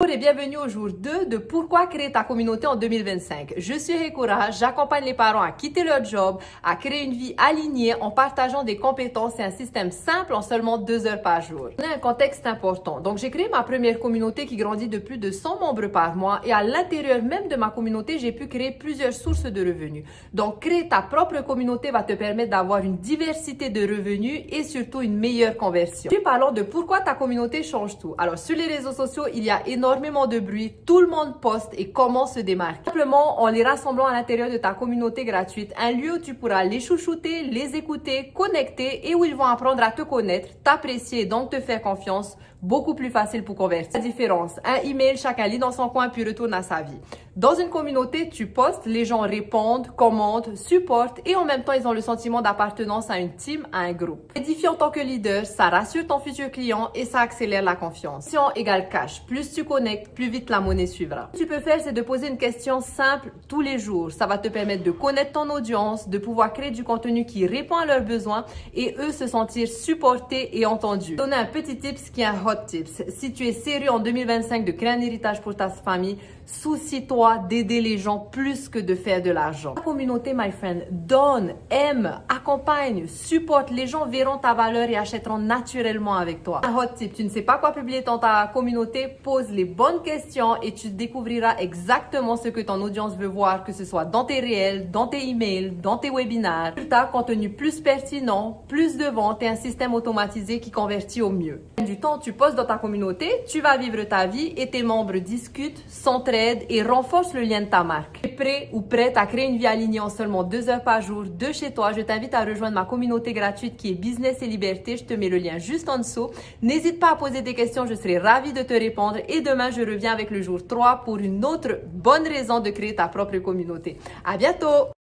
Bonjour et bienvenue au jour 2 de Pourquoi créer ta communauté en 2025. Je suis Hekura, j'accompagne les parents à quitter leur job, à créer une vie alignée en partageant des compétences et un système simple en seulement 2 heures par jour. On a un contexte important. Donc j'ai créé ma première communauté qui grandit de plus de 100 membres par mois et à l'intérieur même de ma communauté, j'ai pu créer plusieurs sources de revenus. Donc créer ta propre communauté va te permettre d'avoir une diversité de revenus et surtout une meilleure conversion. Puis parlons de pourquoi ta communauté change tout. Alors sur les réseaux sociaux, il y a énormément de bruit, tout le monde poste et comment se démarquer. Simplement en les rassemblant à l'intérieur de ta communauté gratuite, un lieu où tu pourras les chouchouter, les écouter, connecter et où ils vont apprendre à te connaître, t'apprécier et donc te faire confiance, beaucoup plus facile pour convertir. La différence, un email, chacun lit dans son coin puis retourne à sa vie. Dans une communauté, tu postes, les gens répondent, commentent, supportent et en même temps, ils ont le sentiment d'appartenance à une team, à un groupe. Édifier en tant que leader, ça rassure ton futur client et ça accélère la confiance. Question égale cash. Plus tu connectes, plus vite la monnaie suivra. Ce que tu peux faire, c'est de poser une question simple tous les jours. Ça va te permettre de connaître ton audience, de pouvoir créer du contenu qui répond à leurs besoins et eux se sentir supportés et entendus. Donner un petit tips qui est un hot tips. Si tu es sérieux en 2025 de créer un héritage pour ta famille, soucie-toi d'aider les gens plus que de faire de l'argent. La communauté, my friend, donne, aime, accompagne, supporte. Les gens verront ta valeur et achèteront naturellement avec toi. Un hot tip, tu ne sais pas quoi publier dans ta communauté, pose les bonnes questions et tu découvriras exactement ce que ton audience veut voir, que ce soit dans tes réels, dans tes emails, dans tes webinaires. Résultat, contenu plus pertinent, plus de ventes et un système automatisé qui convertit au mieux. Du temps, tu postes dans ta communauté, tu vas vivre ta vie et tes membres discutent, s'entraident et renforce le lien de ta marque. Tu es prêt ou prête à créer une vie alignée en seulement 2 heures par jour de chez toi? Je t'invite à rejoindre ma communauté gratuite qui est Business et Liberté. Je te mets le lien juste en dessous. N'hésite pas à poser des questions, je serai ravie de te répondre. Et demain, je reviens avec le jour 3 pour une autre bonne raison de créer ta propre communauté. À bientôt!